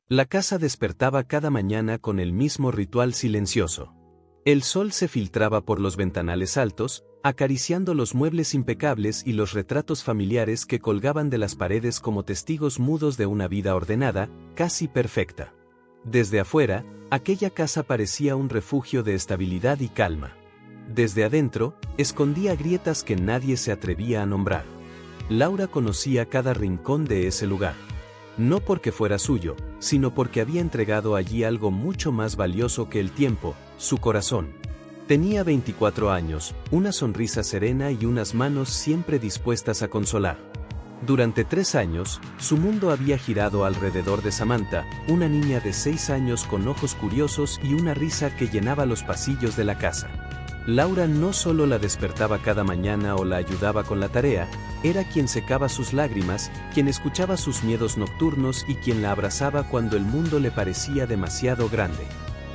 La casa despertaba cada mañana con el mismo ritual silencioso. El sol se filtraba por los ventanales altos, acariciando los muebles impecables y los retratos familiares que colgaban de las paredes como testigos mudos de una vida ordenada, casi perfecta. Desde afuera, aquella casa parecía un refugio de estabilidad y calma. Desde adentro, escondía grietas que nadie se atrevía a nombrar. Laura conocía cada rincón de ese lugar. No porque fuera suyo, sino porque había entregado allí algo mucho más valioso que el tiempo, su corazón. Tenía 24 años, una sonrisa serena y unas manos siempre dispuestas a consolar. Durante 3 años, su mundo había girado alrededor de Samantha, una niña de 6 años con ojos curiosos y una risa que llenaba los pasillos de la casa. Laura no solo la despertaba cada mañana o la ayudaba con la tarea, era quien secaba sus lágrimas, quien escuchaba sus miedos nocturnos y quien la abrazaba cuando el mundo le parecía demasiado grande.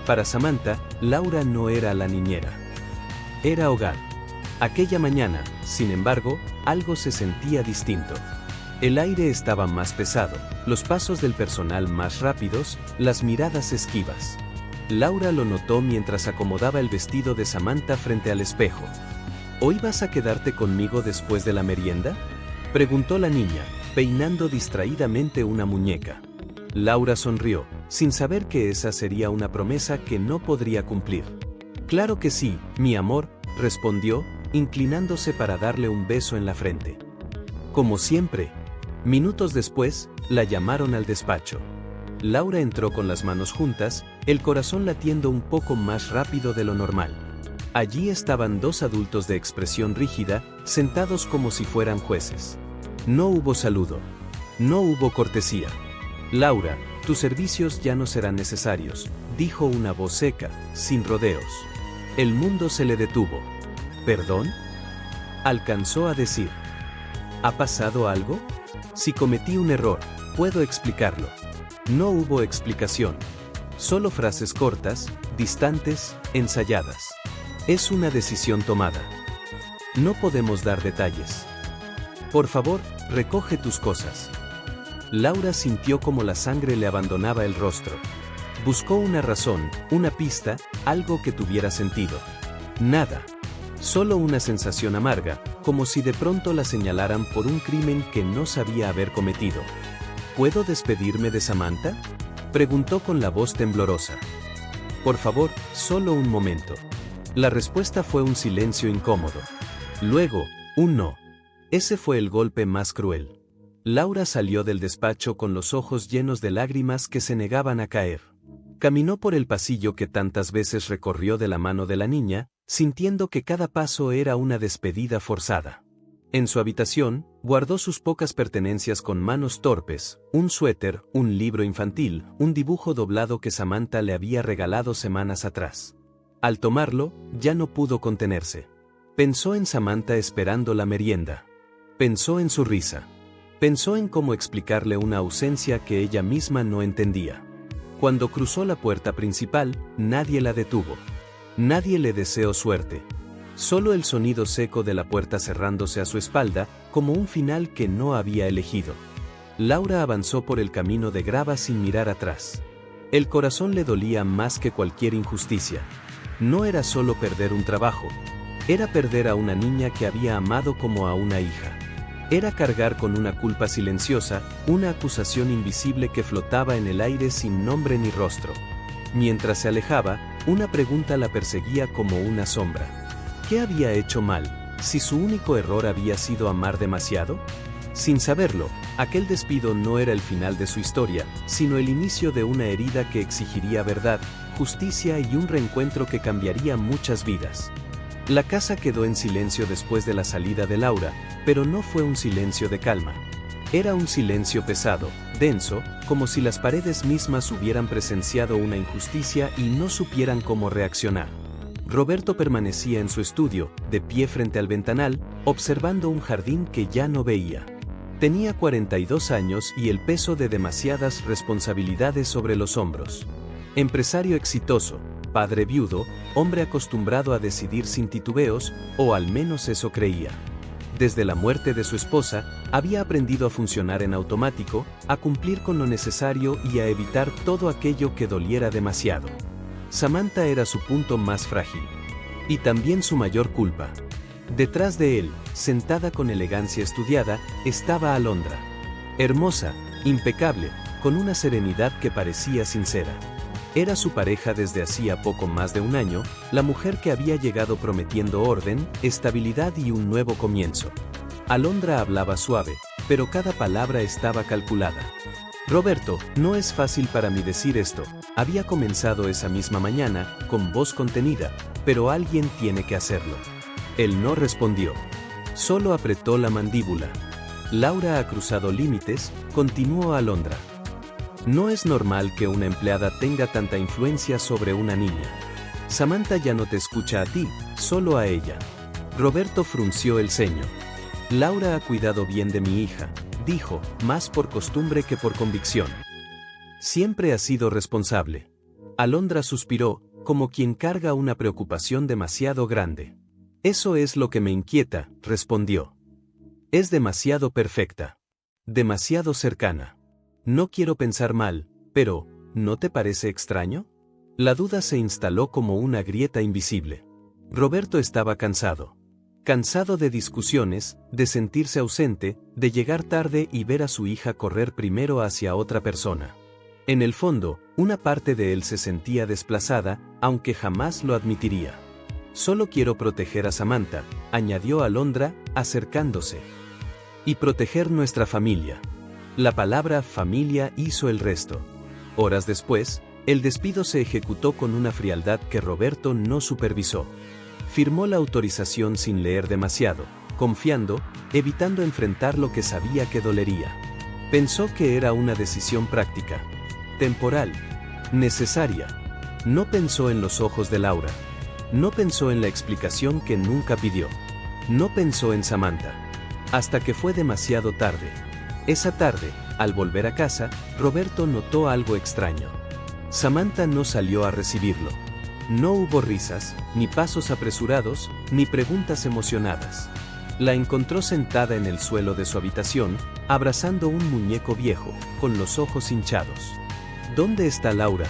Para Samantha, Laura no era la niñera. Era hogar. Aquella mañana, sin embargo, algo se sentía distinto. El aire estaba más pesado, los pasos del personal más rápidos, las miradas esquivas. Laura lo notó mientras acomodaba el vestido de Samantha frente al espejo. ¿Hoy vas a quedarte conmigo después de la merienda?, preguntó la niña, peinando distraídamente una muñeca. Laura sonrió, sin saber que esa sería una promesa que no podría cumplir. Claro que sí, mi amor, respondió, inclinándose para darle un beso en la frente. Como siempre. Minutos después, la llamaron al despacho. Laura entró con las manos juntas, el corazón latiendo un poco más rápido de lo normal. Allí estaban 2 adultos de expresión rígida, sentados como si fueran jueces. No hubo saludo. No hubo cortesía. Laura, tus servicios ya no serán necesarios, dijo una voz seca, sin rodeos. El mundo se le detuvo. ¿Perdón?, alcanzó a decir. ¿Ha pasado algo? Si cometí un error, puedo explicarlo. No hubo explicación. Solo frases cortas, distantes, ensayadas. Es una decisión tomada. No podemos dar detalles. Por favor, recoge tus cosas. Laura sintió como la sangre le abandonaba el rostro. Buscó una razón, una pista, algo que tuviera sentido. Nada. Solo una sensación amarga, como si de pronto la señalaran por un crimen que no sabía haber cometido. ¿Puedo despedirme de Samantha?, preguntó con la voz temblorosa. Por favor, solo un momento. La respuesta fue un silencio incómodo. Luego, un no. Ese fue el golpe más cruel. Laura salió del despacho con los ojos llenos de lágrimas que se negaban a caer. Caminó por el pasillo que tantas veces recorrió de la mano de la niña, sintiendo que cada paso era una despedida forzada. En su habitación, guardó sus pocas pertenencias con manos torpes, un suéter, un libro infantil, un dibujo doblado que Samantha le había regalado semanas atrás. Al tomarlo, ya no pudo contenerse. Pensó en Samantha esperando la merienda. Pensó en su risa. Pensó en cómo explicarle una ausencia que ella misma no entendía. Cuando cruzó la puerta principal, nadie la detuvo. Nadie le deseó suerte. Solo el sonido seco de la puerta cerrándose a su espalda, como un final que no había elegido. Laura avanzó por el camino de grava sin mirar atrás. El corazón le dolía más que cualquier injusticia. No era solo perder un trabajo. Era perder a una niña que había amado como a una hija. Era cargar con una culpa silenciosa, una acusación invisible que flotaba en el aire sin nombre ni rostro. Mientras se alejaba, una pregunta la perseguía como una sombra. ¿Qué había hecho mal, si su único error había sido amar demasiado? Sin saberlo, aquel despido no era el final de su historia, sino el inicio de una herida que exigiría verdad, justicia y un reencuentro que cambiaría muchas vidas. La casa quedó en silencio después de la salida de Laura, pero no fue un silencio de calma. Era un silencio pesado, denso, como si las paredes mismas hubieran presenciado una injusticia y no supieran cómo reaccionar. Roberto permanecía en su estudio, de pie frente al ventanal, observando un jardín que ya no veía. Tenía 42 años y el peso de demasiadas responsabilidades sobre los hombros. Empresario exitoso, padre viudo, hombre acostumbrado a decidir sin titubeos, o al menos eso creía. Desde la muerte de su esposa, había aprendido a funcionar en automático, a cumplir con lo necesario y a evitar todo aquello que doliera demasiado. Samantha era su punto más frágil. Y también su mayor culpa. Detrás de él, sentada con elegancia estudiada, estaba Alondra. Hermosa, impecable, con una serenidad que parecía sincera. Era su pareja desde hacía poco más de un año, la mujer que había llegado prometiendo orden, estabilidad y un nuevo comienzo. Alondra hablaba suave, pero cada palabra estaba calculada. Roberto, no es fácil para mí decir esto, había comenzado esa misma mañana, con voz contenida, pero alguien tiene que hacerlo. Él no respondió. Solo apretó la mandíbula. Laura ha cruzado límites, continuó Alondra. No es normal que una empleada tenga tanta influencia sobre una niña. Samantha ya no te escucha a ti, solo a ella. Roberto frunció el ceño. Laura ha cuidado bien de mi hija, dijo, más por costumbre que por convicción. Siempre ha sido responsable. Alondra suspiró, como quien carga una preocupación demasiado grande. Eso es lo que me inquieta, respondió. Es demasiado perfecta. Demasiado cercana. No quiero pensar mal, pero, ¿no te parece extraño? La duda se instaló como una grieta invisible. Roberto estaba cansado. Cansado de discusiones, de sentirse ausente, de llegar tarde y ver a su hija correr primero hacia otra persona. En el fondo, una parte de él se sentía desplazada, aunque jamás lo admitiría. Solo quiero proteger a Samantha, añadió Alondra, acercándose. Y proteger nuestra familia. La palabra familia hizo el resto. Horas después, el despido se ejecutó con una frialdad que Roberto no supervisó. Firmó la autorización sin leer demasiado, confiando, evitando enfrentar lo que sabía que dolería. Pensó que era una decisión práctica, temporal, necesaria. No pensó en los ojos de Laura. No pensó en la explicación que nunca pidió. No pensó en Samantha. Hasta que fue demasiado tarde. Esa tarde, al volver a casa, Roberto notó algo extraño. Samantha no salió a recibirlo. No hubo risas, ni pasos apresurados, ni preguntas emocionadas. La encontró sentada en el suelo de su habitación, abrazando un muñeco viejo, con los ojos hinchados. ¿Dónde está Laura?,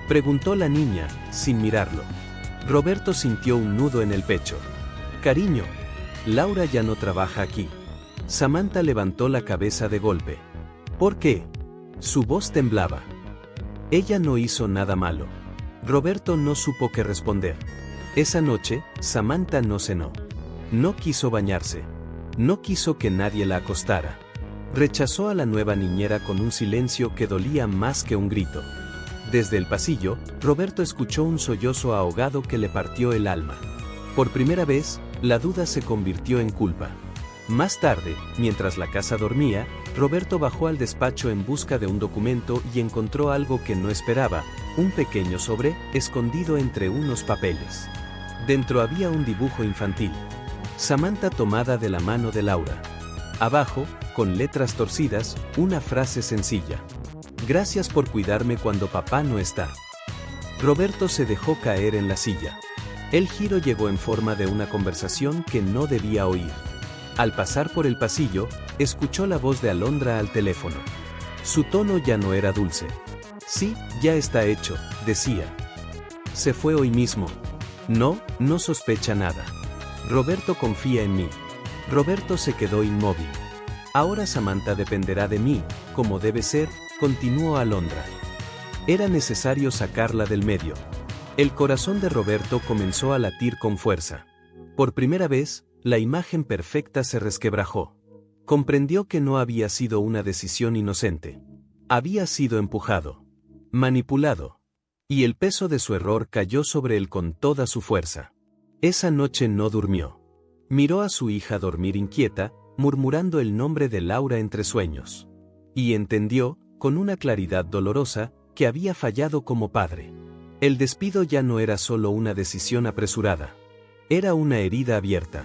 preguntó la niña, sin mirarlo. Roberto sintió un nudo en el pecho. Cariño, Laura ya no trabaja aquí. Samantha levantó la cabeza de golpe. ¿Por qué? Su voz temblaba. Ella no hizo nada malo. Roberto no supo qué responder. Esa noche, Samantha no cenó. No quiso bañarse. No quiso que nadie la acostara. Rechazó a la nueva niñera con un silencio que dolía más que un grito. Desde el pasillo, Roberto escuchó un sollozo ahogado que le partió el alma. Por primera vez, la duda se convirtió en culpa. Más tarde, mientras la casa dormía, Roberto bajó al despacho en busca de un documento y encontró algo que no esperaba, un pequeño sobre, escondido entre unos papeles. Dentro había un dibujo infantil. Samantha tomada de la mano de Laura. Abajo, con letras torcidas, una frase sencilla. Gracias por cuidarme cuando papá no está. Roberto se dejó caer en la silla. El giro llegó en forma de una conversación que no debía oír. Al pasar por el pasillo, escuchó la voz de Alondra al teléfono. Su tono ya no era dulce. Sí, ya está hecho, decía. Se fue hoy mismo. No, no sospecha nada. Roberto confía en mí. Roberto se quedó inmóvil. Ahora Samantha dependerá de mí, como debe ser, continuó Alondra. Era necesario sacarla del medio. El corazón de Roberto comenzó a latir con fuerza. Por primera vez, la imagen perfecta se resquebrajó. Comprendió que no había sido una decisión inocente. Había sido empujado, manipulado. Y el peso de su error cayó sobre él con toda su fuerza. Esa noche no durmió. Miró a su hija dormir inquieta, murmurando el nombre de Laura entre sueños. Y entendió, con una claridad dolorosa, que había fallado como padre. El despido ya no era solo una decisión apresurada. Era una herida abierta.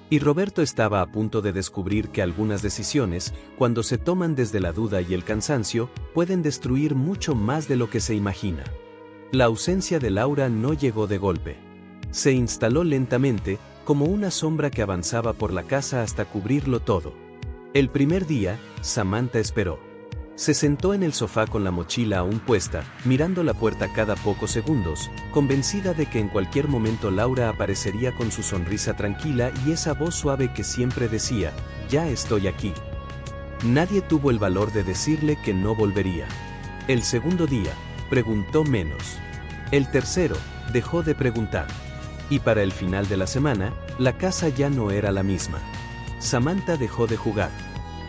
Y Roberto estaba a punto de descubrir que algunas decisiones, cuando se toman desde la duda y el cansancio, pueden destruir mucho más de lo que se imagina. La ausencia de Laura no llegó de golpe. Se instaló lentamente, como una sombra que avanzaba por la casa hasta cubrirlo todo. El primer día, Samantha esperó. Se sentó en el sofá con la mochila aún puesta, mirando la puerta cada pocos segundos, convencida de que en cualquier momento Laura aparecería con su sonrisa tranquila y esa voz suave que siempre decía, «Ya estoy aquí». Nadie tuvo el valor de decirle que no volvería. El segundo día, preguntó menos. El tercero, dejó de preguntar. Y para el final de la semana, la casa ya no era la misma. Samantha dejó de jugar.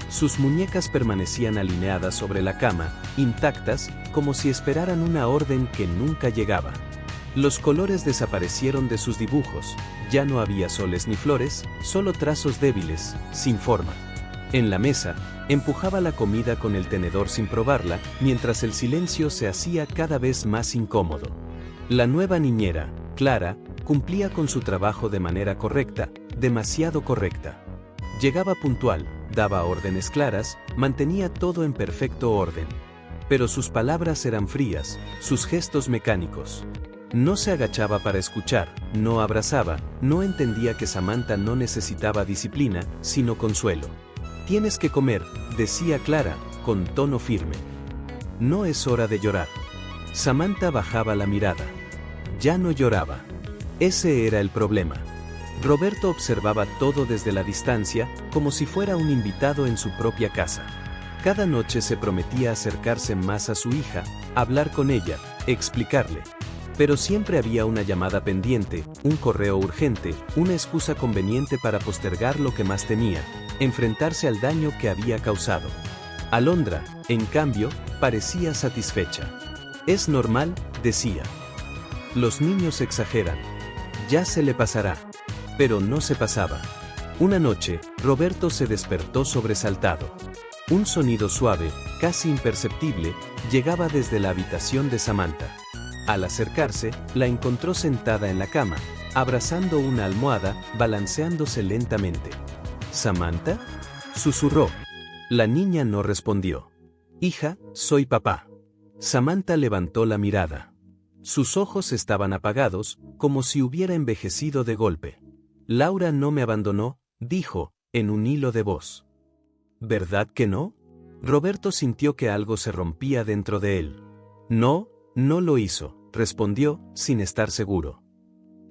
Sus muñecas permanecían alineadas sobre la cama, intactas, como si esperaran una orden que nunca llegaba. Los colores desaparecieron de sus dibujos, ya no había soles ni flores, solo trazos débiles, sin forma. En la mesa, empujaba la comida con el tenedor sin probarla, mientras el silencio se hacía cada vez más incómodo. La nueva niñera, Clara, cumplía con su trabajo de manera correcta, demasiado correcta. Llegaba puntual, daba órdenes claras, mantenía todo en perfecto orden. Pero sus palabras eran frías, sus gestos mecánicos. No se agachaba para escuchar, no abrazaba, no entendía que Samantha no necesitaba disciplina, sino consuelo. «Tienes que comer», decía Clara, con tono firme. «No es hora de llorar». Samantha bajaba la mirada. Ya no lloraba. Ese era el problema. Roberto observaba todo desde la distancia, como si fuera un invitado en su propia casa. Cada noche se prometía acercarse más a su hija, hablar con ella, explicarle. Pero siempre había una llamada pendiente, un correo urgente, una excusa conveniente para postergar lo que más temía, enfrentarse al daño que había causado. Alondra, en cambio, parecía satisfecha. «Es normal», decía. «Los niños exageran. Ya se le pasará». Pero no se pasaba. Una noche, Roberto se despertó sobresaltado. Un sonido suave, casi imperceptible, llegaba desde la habitación de Samantha. Al acercarse, la encontró sentada en la cama, abrazando una almohada, balanceándose lentamente. «¿Samantha?», susurró. La niña no respondió. «Hija, soy papá». Samantha levantó la mirada. Sus ojos estaban apagados, como si hubiera envejecido de golpe. «Laura no me abandonó», dijo, en un hilo de voz. «¿Verdad que no?». Roberto sintió que algo se rompía dentro de él. «No, no lo hizo», respondió, sin estar seguro.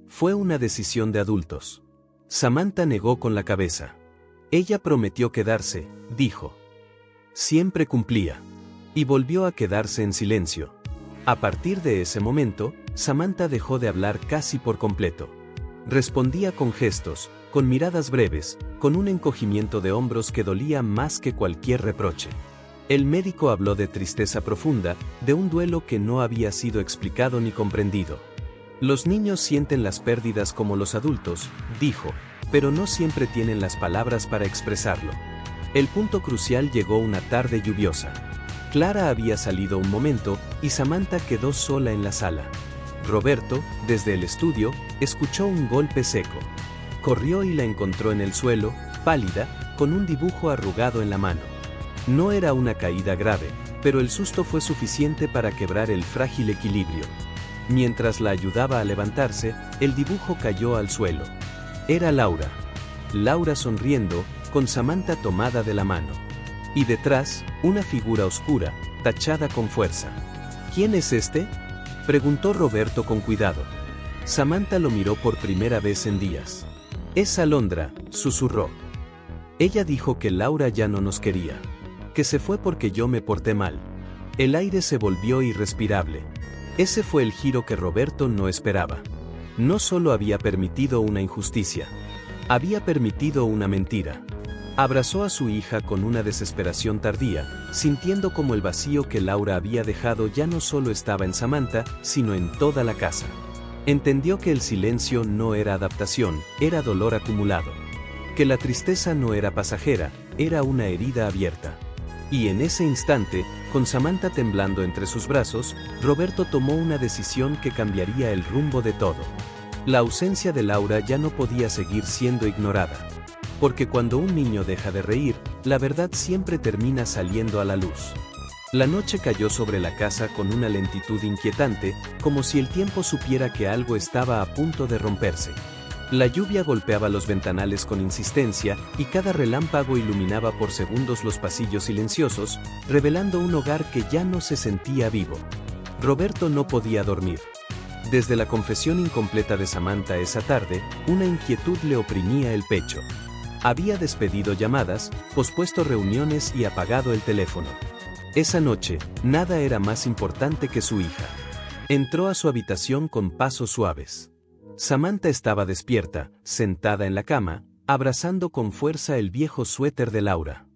«Fue una decisión de adultos». Samantha negó con la cabeza. «Ella prometió quedarse», dijo. «Siempre cumplía». Y volvió a quedarse en silencio. A partir de ese momento, Samantha dejó de hablar casi por completo. Respondía con gestos, con miradas breves, con un encogimiento de hombros que dolía más que cualquier reproche. El médico habló de tristeza profunda, de un duelo que no había sido explicado ni comprendido. «Los niños sienten las pérdidas como los adultos», dijo, «pero no siempre tienen las palabras para expresarlo». El punto crucial llegó una tarde lluviosa. Clara había salido un momento, y Samantha quedó sola en la sala. Roberto, desde el estudio, escuchó un golpe seco. Corrió y la encontró en el suelo, pálida, con un dibujo arrugado en la mano. No era una caída grave, pero el susto fue suficiente para quebrar el frágil equilibrio. Mientras la ayudaba a levantarse, el dibujo cayó al suelo. Era Laura. Laura sonriendo, con Samantha tomada de la mano. Y detrás, una figura oscura, tachada con fuerza. «¿Quién es este?», preguntó Roberto con cuidado. Samantha lo miró por primera vez en días. «Es Alondra», susurró. «Ella dijo que Laura ya no nos quería. Que se fue porque yo me porté mal». El aire se volvió irrespirable. Ese fue el giro que Roberto no esperaba. No solo había permitido una injusticia. Había permitido una mentira. Abrazó a su hija con una desesperación tardía, sintiendo como el vacío que Laura había dejado ya no solo estaba en Samantha, sino en toda la casa. Entendió que el silencio no era adaptación, era dolor acumulado. Que la tristeza no era pasajera, era una herida abierta. Y en ese instante, con Samantha temblando entre sus brazos, Roberto tomó una decisión que cambiaría el rumbo de todo. La ausencia de Laura ya no podía seguir siendo ignorada. Porque cuando un niño deja de reír, la verdad siempre termina saliendo a la luz. La noche cayó sobre la casa con una lentitud inquietante, como si el tiempo supiera que algo estaba a punto de romperse. La lluvia golpeaba los ventanales con insistencia y cada relámpago iluminaba por segundos los pasillos silenciosos, revelando un hogar que ya no se sentía vivo. Roberto no podía dormir. Desde la confesión incompleta de Samantha esa tarde, una inquietud le oprimía el pecho. Había despedido llamadas, pospuesto reuniones y apagado el teléfono. Esa noche, nada era más importante que su hija. Entró a su habitación con pasos suaves. Samantha estaba despierta, sentada en la cama, abrazando con fuerza el viejo suéter de Laura.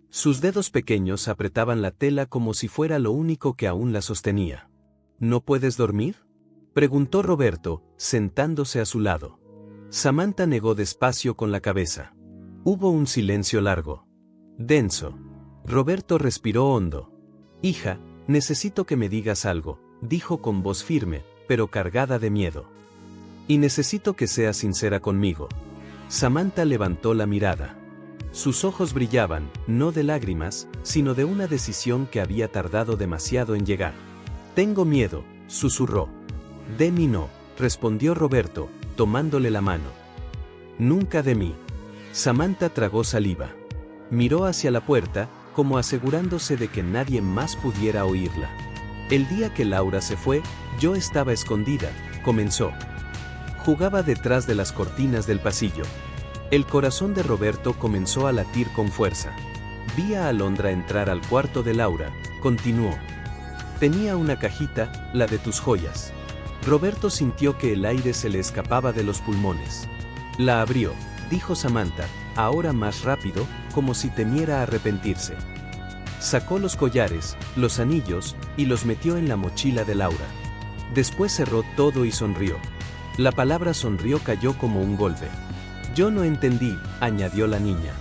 Sus dedos pequeños apretaban la tela como si fuera lo único que aún la sostenía. ¿No puedes dormir?, preguntó Roberto, sentándose a su lado. Samantha negó despacio con la cabeza. Hubo un silencio largo, denso. Roberto respiró hondo. Hija, necesito que me digas algo, dijo con voz firme, pero cargada de miedo. Y necesito que seas sincera conmigo. Samantha levantó la mirada. Sus ojos brillaban, no de lágrimas, sino de una decisión que había tardado demasiado en llegar. Tengo miedo, susurró. De mí no, respondió Roberto, tomándole la mano. Nunca de mí. Samantha tragó saliva. Miró hacia la puerta, como asegurándose de que nadie más pudiera oírla. El día que Laura se fue, yo estaba escondida, comenzó. Jugaba detrás de las cortinas del pasillo. El corazón de Roberto comenzó a latir con fuerza. Vi a Alondra entrar al cuarto de Laura, continuó. Tenía una cajita, la de tus joyas. Roberto sintió que el aire se le escapaba de los pulmones. La abrió, dijo Samantha, ahora más rápido, como si temiera arrepentirse. Sacó los collares, los anillos, y los metió en la mochila de Laura. Después cerró todo y sonrió. La palabra sonrió cayó como un golpe. Yo no entendí, añadió la niña.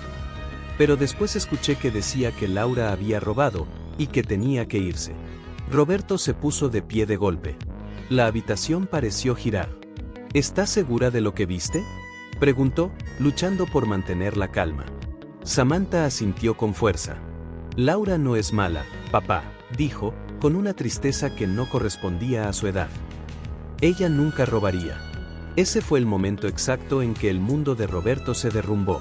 Pero después escuché que decía que Laura había robado, y que tenía que irse. Roberto se puso de pie de golpe. La habitación pareció girar. ¿Estás segura de lo que viste?, preguntó, luchando por mantener la calma. Samantha asintió con fuerza. Laura no es mala, papá, dijo, con una tristeza que no correspondía a su edad. Ella nunca robaría. Ese fue el momento exacto en que el mundo de Roberto se derrumbó.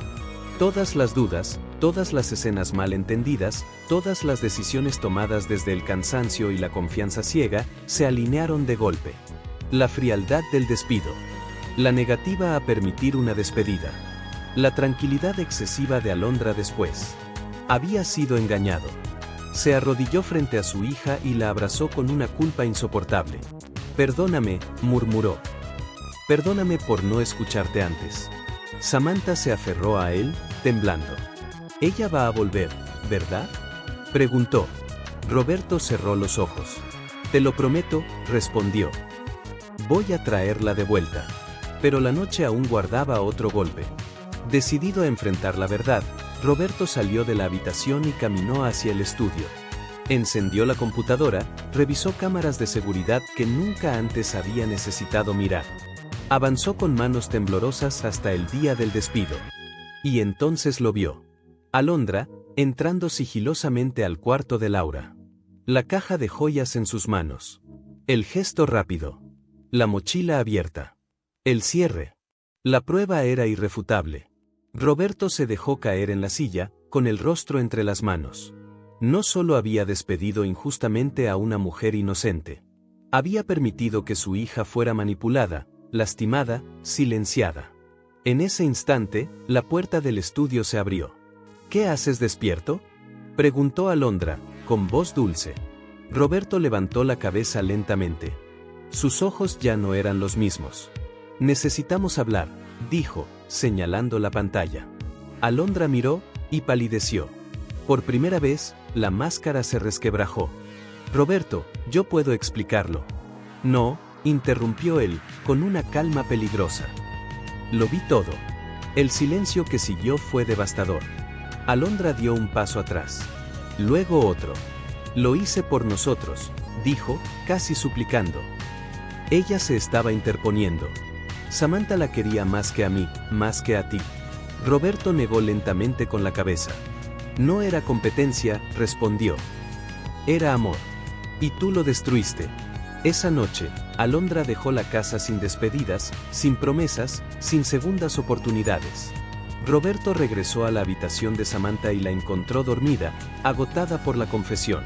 Todas las dudas, todas las escenas mal entendidas, todas las decisiones tomadas desde el cansancio y la confianza ciega, se alinearon de golpe. La frialdad del despido. La negativa a permitir una despedida. La tranquilidad excesiva de Alondra después. Había sido engañado. Se arrodilló frente a su hija y la abrazó con una culpa insoportable. Perdóname, murmuró. Perdóname por no escucharte antes. Samantha se aferró a él, temblando. Ella va a volver, ¿verdad?, preguntó. Roberto cerró los ojos. Te lo prometo, respondió. Voy a traerla de vuelta. Pero la noche aún guardaba otro golpe. Decidido a enfrentar la verdad, Roberto salió de la habitación y caminó hacia el estudio. Encendió la computadora, revisó cámaras de seguridad que nunca antes había necesitado mirar. Avanzó con manos temblorosas hasta el día del despido. Y entonces lo vio. Alondra, entrando sigilosamente al cuarto de Laura. La caja de joyas en sus manos. El gesto rápido. La mochila abierta. El cierre. La prueba era irrefutable. Roberto se dejó caer en la silla, con el rostro entre las manos. No solo había despedido injustamente a una mujer inocente. Había permitido que su hija fuera manipulada, lastimada, silenciada. En ese instante, la puerta del estudio se abrió. ¿Qué haces despierto?, preguntó Alondra, con voz dulce. Roberto levantó la cabeza lentamente. Sus ojos ya no eran los mismos. Necesitamos hablar, dijo, señalando la pantalla. Alondra miró, y palideció. Por primera vez, la máscara se resquebrajó. Roberto, yo puedo explicarlo. No, interrumpió él, con una calma peligrosa. Lo vi todo. El silencio que siguió fue devastador. Alondra dio un paso atrás. Luego otro. Lo hice por nosotros, dijo, casi suplicando. Ella se estaba interponiendo. Samantha la quería más que a mí, más que a ti. Roberto negó lentamente con la cabeza. No era competencia, respondió. Era amor. Y tú lo destruiste. Esa noche, Alondra dejó la casa sin despedidas, sin promesas, sin segundas oportunidades. Roberto regresó a la habitación de Samantha y la encontró dormida, agotada por la confesión.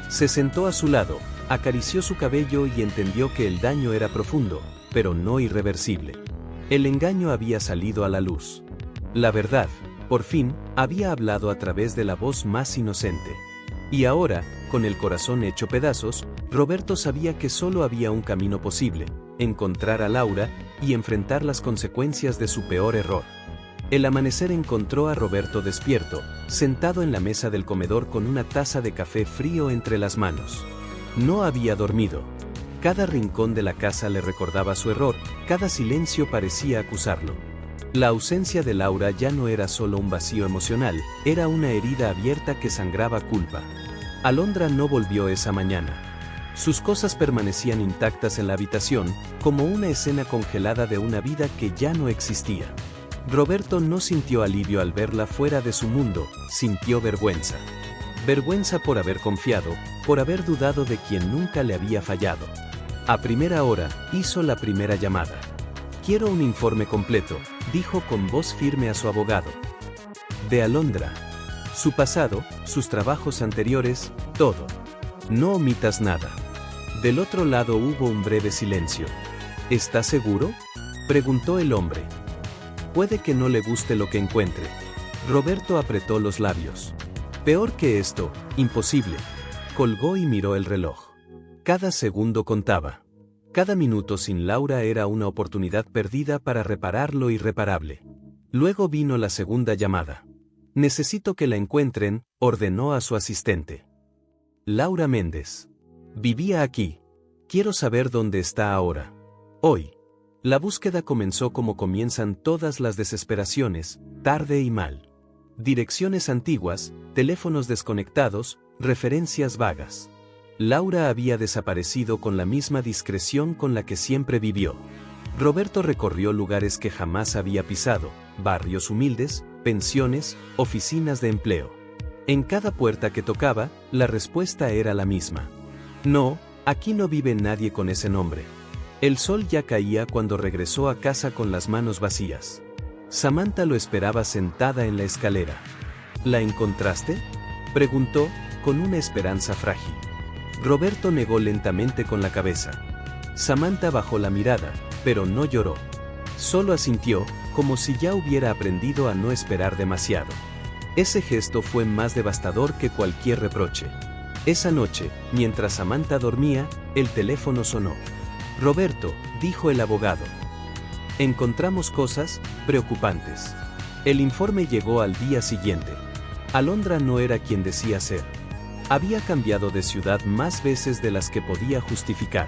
Se sentó a su lado, acarició su cabello y entendió que el daño era profundo, pero no irreversible. El engaño había salido a la luz. La verdad, por fin, había hablado a través de la voz más inocente. Y ahora, con el corazón hecho pedazos, Roberto sabía que solo había un camino posible: encontrar a Laura y enfrentar las consecuencias de su peor error. El amanecer encontró a Roberto despierto, sentado en la mesa del comedor con una taza de café frío entre las manos. No había dormido. Cada rincón de la casa le recordaba su error, cada silencio parecía acusarlo. La ausencia de Laura ya no era solo un vacío emocional, era una herida abierta que sangraba culpa. Alondra no volvió esa mañana. Sus cosas permanecían intactas en la habitación, como una escena congelada de una vida que ya no existía. Roberto no sintió alivio al verla fuera de su mundo, sintió vergüenza. Vergüenza por haber confiado, por haber dudado de quien nunca le había fallado. A primera hora, hizo la primera llamada. «Quiero un informe completo», dijo con voz firme a su abogado. De Alondra. Su pasado, sus trabajos anteriores, todo. No omitas nada. Del otro lado hubo un breve silencio. ¿Estás seguro?, preguntó el hombre. Puede que no le guste lo que encuentre. Roberto apretó los labios. Peor que esto, imposible. Colgó y miró el reloj. Cada segundo contaba. Cada minuto sin Laura era una oportunidad perdida para reparar lo irreparable. Luego vino la segunda llamada. «Necesito que la encuentren», ordenó a su asistente. Laura Méndez. Vivía aquí. Quiero saber dónde está ahora. Hoy. La búsqueda comenzó como comienzan todas las desesperaciones, tarde y mal. Direcciones antiguas, teléfonos desconectados, referencias vagas. Laura había desaparecido con la misma discreción con la que siempre vivió. Roberto recorrió lugares que jamás había pisado, barrios humildes, pensiones, oficinas de empleo. En cada puerta que tocaba, la respuesta era la misma. No, aquí no vive nadie con ese nombre. El sol ya caía cuando regresó a casa con las manos vacías. Samantha lo esperaba sentada en la escalera. ¿La encontraste?, preguntó, con una esperanza frágil. Roberto negó lentamente con la cabeza. Samantha bajó la mirada, pero no lloró. Solo asintió, como si ya hubiera aprendido a no esperar demasiado. Ese gesto fue más devastador que cualquier reproche. Esa noche, mientras Samantha dormía, el teléfono sonó. «Roberto», dijo el abogado. «Encontramos cosas preocupantes». El informe llegó al día siguiente. Alondra no era quien decía ser. Había cambiado de ciudad más veces de las que podía justificar.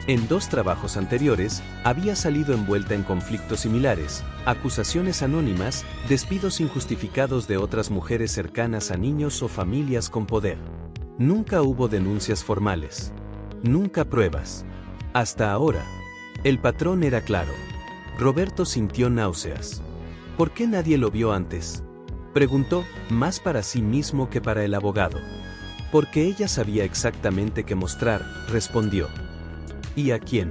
En 2 trabajos anteriores, había salido envuelta en conflictos similares, acusaciones anónimas, despidos injustificados de otras mujeres cercanas a niños o familias con poder. Nunca hubo denuncias formales. Nunca pruebas. Hasta ahora. El patrón era claro. Roberto sintió náuseas. ¿Por qué nadie lo vio antes?, preguntó, más para sí mismo que para el abogado. Porque ella sabía exactamente qué mostrar, respondió. ¿Y a quién?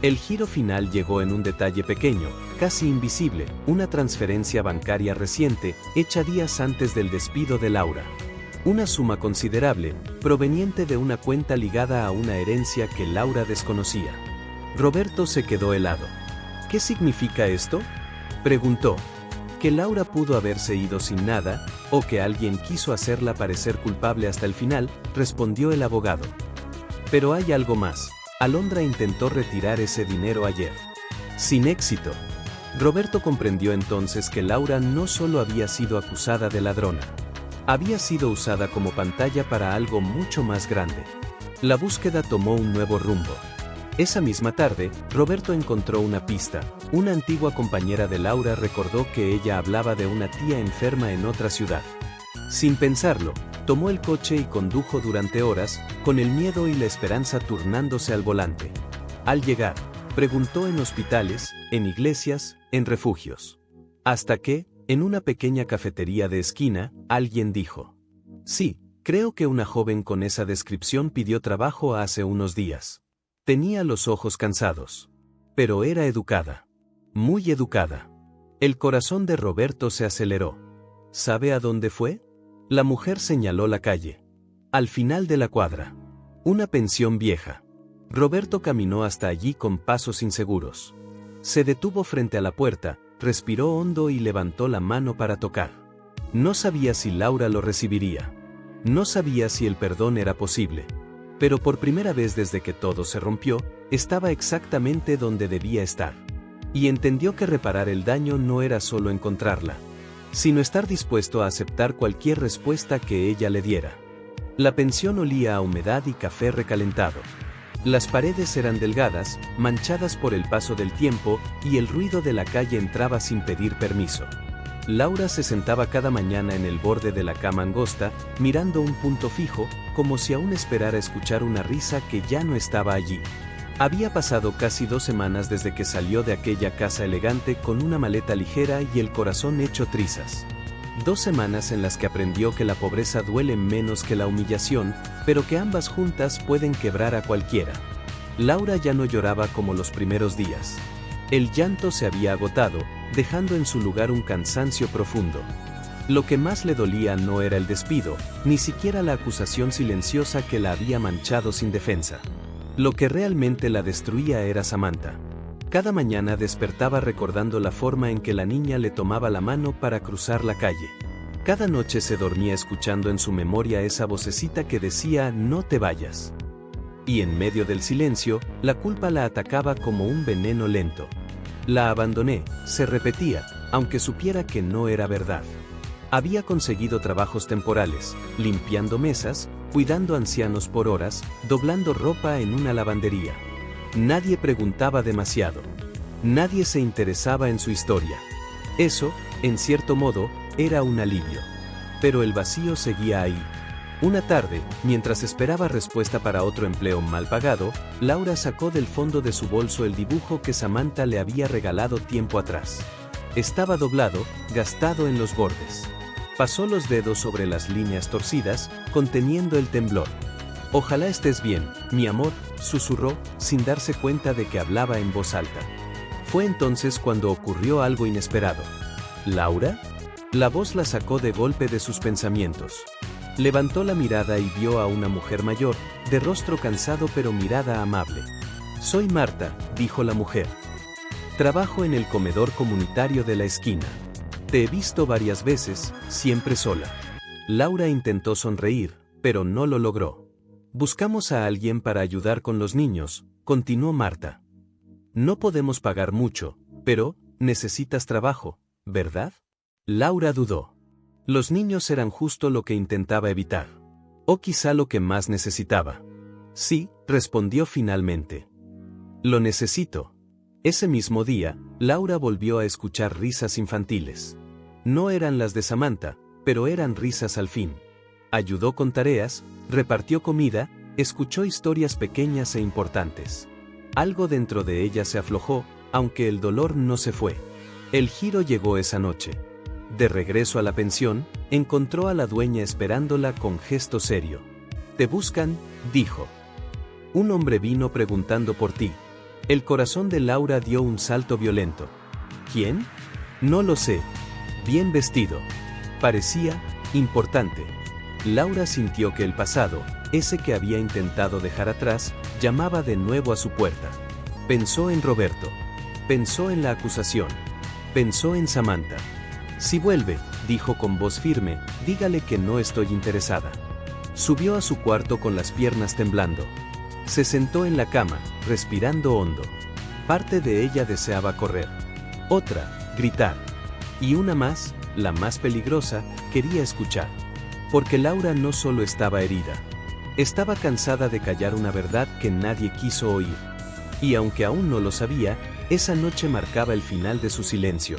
El giro final llegó en un detalle pequeño, casi invisible, una transferencia bancaria reciente, hecha días antes del despido de Laura. Una suma considerable, proveniente de una cuenta ligada a una herencia que Laura desconocía. Roberto se quedó helado. ¿Qué significa esto?, preguntó. Que Laura pudo haberse ido sin nada, o que alguien quiso hacerla parecer culpable hasta el final, respondió el abogado. Pero hay algo más. Alondra intentó retirar ese dinero ayer. Sin éxito. Roberto comprendió entonces que Laura no solo había sido acusada de ladrona. Había sido usada como pantalla para algo mucho más grande. La búsqueda tomó un nuevo rumbo. Esa misma tarde, Roberto encontró una pista. Una antigua compañera de Laura recordó que ella hablaba de una tía enferma en otra ciudad. Sin pensarlo, tomó el coche y condujo durante horas, con el miedo y la esperanza turnándose al volante. Al llegar, preguntó en hospitales, en iglesias, en refugios. Hasta que, en una pequeña cafetería de esquina, alguien dijo: «Sí, creo que una joven con esa descripción pidió trabajo hace unos días». Tenía los ojos cansados. Pero era educada. Muy educada. El corazón de Roberto se aceleró. ¿Sabe a dónde fue? La mujer señaló la calle. Al final de la cuadra. Una pensión vieja. Roberto caminó hasta allí con pasos inseguros. Se detuvo frente a la puerta, respiró hondo y levantó la mano para tocar. No sabía si Laura lo recibiría. No sabía si el perdón era posible. Pero por primera vez desde que todo se rompió, estaba exactamente donde debía estar. Y entendió que reparar el daño no era solo encontrarla, sino estar dispuesto a aceptar cualquier respuesta que ella le diera. La pensión olía a humedad y café recalentado. Las paredes eran delgadas, manchadas por el paso del tiempo, y el ruido de la calle entraba sin pedir permiso. Laura se sentaba cada mañana en el borde de la cama angosta, mirando un punto fijo, como si aún esperara escuchar una risa que ya no estaba allí. Había pasado casi 2 semanas desde que salió de aquella casa elegante con una maleta ligera y el corazón hecho trizas. 2 semanas en las que aprendió que la pobreza duele menos que la humillación, pero que ambas juntas pueden quebrar a cualquiera. Laura ya no lloraba como los primeros días. El llanto se había agotado, dejando en su lugar un cansancio profundo. Lo que más le dolía no era el despido, ni siquiera la acusación silenciosa que la había manchado sin defensa. Lo que realmente la destruía era Samantha. Cada mañana despertaba recordando la forma en que la niña le tomaba la mano para cruzar la calle. Cada noche se dormía escuchando en su memoria esa vocecita que decía «no te vayas». Y en medio del silencio, la culpa la atacaba como un veneno lento. La abandoné, se repetía, aunque supiera que no era verdad. Había conseguido trabajos temporales, limpiando mesas, cuidando ancianos por horas, doblando ropa en una lavandería. Nadie preguntaba demasiado. Nadie se interesaba en su historia. Eso, en cierto modo, era un alivio. Pero el vacío seguía ahí. Una tarde, mientras esperaba respuesta para otro empleo mal pagado, Laura sacó del fondo de su bolso el dibujo que Samantha le había regalado tiempo atrás. Estaba doblado, gastado en los bordes. Pasó los dedos sobre las líneas torcidas, conteniendo el temblor. «Ojalá estés bien, mi amor», susurró, sin darse cuenta de que hablaba en voz alta. Fue entonces cuando ocurrió algo inesperado. «¿Laura?». La voz la sacó de golpe de sus pensamientos. Levantó la mirada y vio a una mujer mayor, de rostro cansado pero mirada amable. «Soy Marta», dijo la mujer. «Trabajo en el comedor comunitario de la esquina. Te he visto varias veces, siempre sola». Laura intentó sonreír, pero no lo logró. «Buscamos a alguien para ayudar con los niños», continuó Marta. «No podemos pagar mucho, pero necesitas trabajo, ¿verdad?». Laura dudó. Los niños eran justo lo que intentaba evitar. O quizá lo que más necesitaba. «Sí», respondió finalmente. «Lo necesito». Ese mismo día, Laura volvió a escuchar risas infantiles. No eran las de Samantha, pero eran risas al fin. Ayudó con tareas, repartió comida, escuchó historias pequeñas e importantes. Algo dentro de ella se aflojó, aunque el dolor no se fue. El giro llegó esa noche. De regreso a la pensión, encontró a la dueña esperándola con gesto serio. «Te buscan», dijo. «Un hombre vino preguntando por ti». El corazón de Laura dio un salto violento. «¿Quién?». «No lo sé». «Bien vestido». Parecía importante. Laura sintió que el pasado, ese que había intentado dejar atrás, llamaba de nuevo a su puerta. Pensó en Roberto. Pensó en la acusación. Pensó en Samantha. «Si vuelve», dijo con voz firme, «dígale que no estoy interesada». Subió a su cuarto con las piernas temblando. Se sentó en la cama, respirando hondo. Parte de ella deseaba correr. Otra, gritar. Y una más, la más peligrosa, quería escuchar. Porque Laura no solo estaba herida. Estaba cansada de callar una verdad que nadie quiso oír. Y aunque aún no lo sabía, esa noche marcaba el final de su silencio.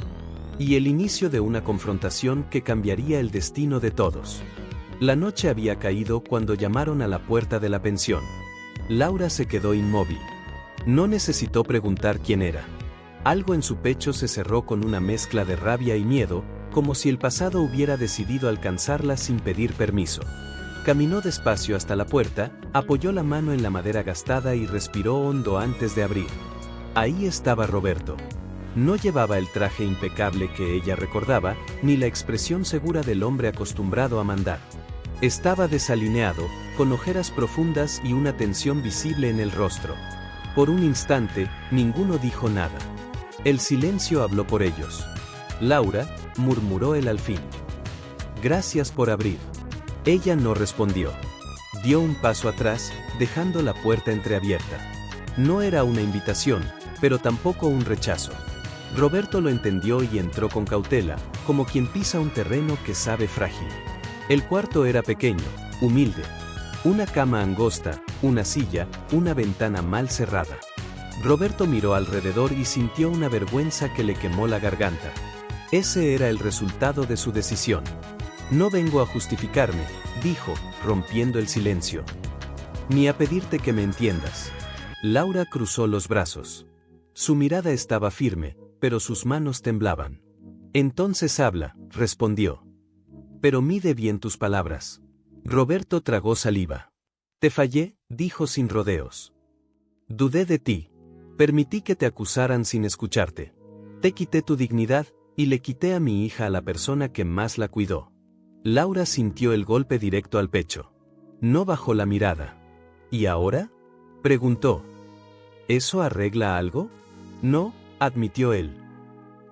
Y el inicio de una confrontación que cambiaría el destino de todos. La noche había caído cuando llamaron a la puerta de la pensión. Laura se quedó inmóvil. No necesitó preguntar quién era. Algo en su pecho se cerró con una mezcla de rabia y miedo, como si el pasado hubiera decidido alcanzarla sin pedir permiso. Caminó despacio hasta la puerta, apoyó la mano en la madera gastada y respiró hondo antes de abrir. Ahí estaba Roberto. No llevaba el traje impecable que ella recordaba, ni la expresión segura del hombre acostumbrado a mandar. Estaba desalineado, con ojeras profundas y una tensión visible en el rostro. Por un instante, ninguno dijo nada. El silencio habló por ellos. Laura, murmuró él al fin. Gracias por abrir. Ella no respondió. Dio un paso atrás, dejando la puerta entreabierta. No era una invitación, pero tampoco un rechazo. Roberto lo entendió y entró con cautela, como quien pisa un terreno que sabe frágil. El cuarto era pequeño, humilde. Una cama angosta, una silla, una ventana mal cerrada. Roberto miró alrededor y sintió una vergüenza que le quemó la garganta. Ese era el resultado de su decisión. No vengo a justificarme, dijo, rompiendo el silencio. Ni a pedirte que me entiendas. Laura cruzó los brazos. Su mirada estaba firme, pero sus manos temblaban. Entonces habla, respondió. Pero mide bien tus palabras. Roberto tragó saliva. Te fallé, dijo sin rodeos. Dudé de ti. Permití que te acusaran sin escucharte. Te quité tu dignidad, y le quité a mi hija a la persona que más la cuidó. Laura sintió el golpe directo al pecho. No bajó la mirada. ¿Y ahora?, preguntó. ¿Eso arregla algo? No, admitió él.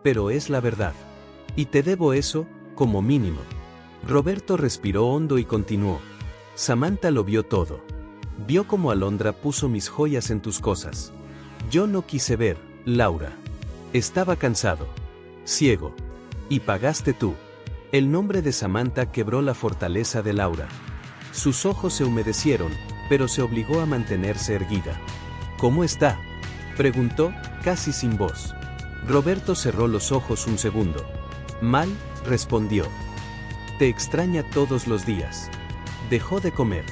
Pero es la verdad. Y te debo eso, como mínimo. Roberto respiró hondo y continuó. Samantha lo vio todo. Vio cómo Alondra puso mis joyas en tus cosas. Yo no quise ver, Laura. Estaba cansado. Ciego. Y pagaste tú. El nombre de Samantha quebró la fortaleza de Laura. Sus ojos se humedecieron, pero se obligó a mantenerse erguida. ¿Cómo está?, preguntó, casi sin voz. Roberto cerró los ojos un segundo. Mal, respondió. Te extraña todos los días. Dejó de comer.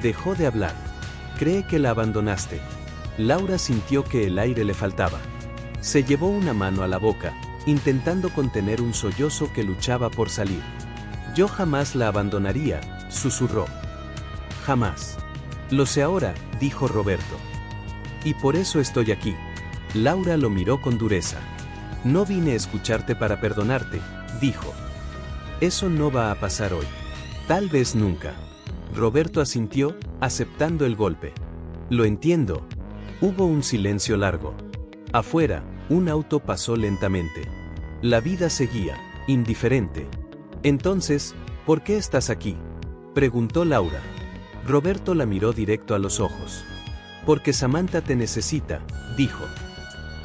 Dejó de hablar. Cree que la abandonaste. Laura sintió que el aire le faltaba. Se llevó una mano a la boca, intentando contener un sollozo que luchaba por salir. Yo jamás la abandonaría, susurró. Jamás. Lo sé ahora, dijo Roberto. Y por eso estoy aquí. Laura lo miró con dureza. No vine a escucharte para perdonarte, dijo. Eso no va a pasar hoy. Tal vez nunca. Roberto asintió, aceptando el golpe. Lo entiendo. Hubo un silencio largo. Afuera, un auto pasó lentamente. La vida seguía, indiferente. Entonces, ¿por qué estás aquí?, preguntó Laura. Roberto la miró directo a los ojos. Porque Samantha te necesita, dijo.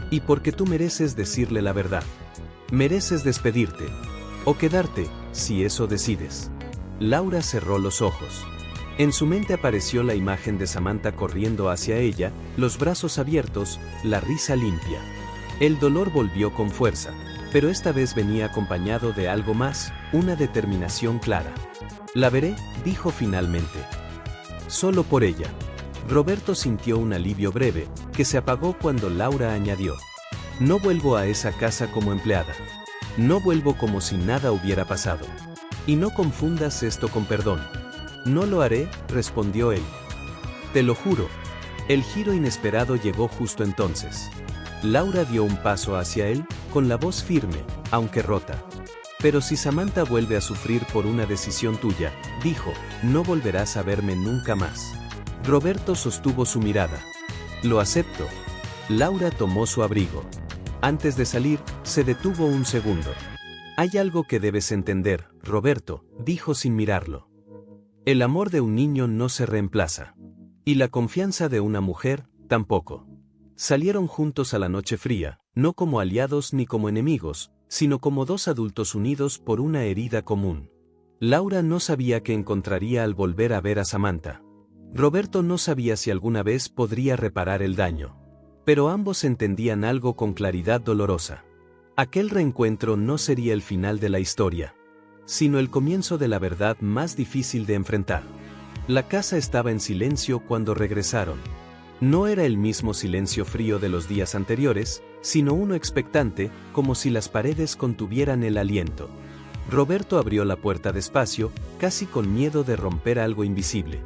Y porque tú mereces decirle la verdad. Mereces despedirte. O quedarte, si eso decides. Laura cerró los ojos. En su mente apareció la imagen de Samantha corriendo hacia ella, los brazos abiertos, la risa limpia. El dolor volvió con fuerza, pero esta vez venía acompañado de algo más, una determinación clara. La veré, dijo finalmente. Solo por ella. Roberto sintió un alivio breve, que se apagó cuando Laura añadió. No vuelvo a esa casa como empleada. No vuelvo como si nada hubiera pasado. Y no confundas esto con perdón. No lo haré, respondió él. Te lo juro. El giro inesperado llegó justo entonces. Laura dio un paso hacia él, con la voz firme, aunque rota. Pero si Samantha vuelve a sufrir por una decisión tuya, dijo, no volverás a verme nunca más. Roberto sostuvo su mirada. Lo acepto. Laura tomó su abrigo. Antes de salir, se detuvo un segundo. Hay algo que debes entender, Roberto, dijo sin mirarlo. El amor de un niño no se reemplaza. Y la confianza de una mujer, tampoco. Salieron juntos a la noche fría, no como aliados ni como enemigos, sino como dos adultos unidos por una herida común. Laura no sabía qué encontraría al volver a ver a Samantha. Roberto no sabía si alguna vez podría reparar el daño. Pero ambos entendían algo con claridad dolorosa. Aquel reencuentro no sería el final de la historia, sino el comienzo de la verdad más difícil de enfrentar. La casa estaba en silencio cuando regresaron. No era el mismo silencio frío de los días anteriores, sino uno expectante, como si las paredes contuvieran el aliento. Roberto abrió la puerta despacio, casi con miedo de romper algo invisible.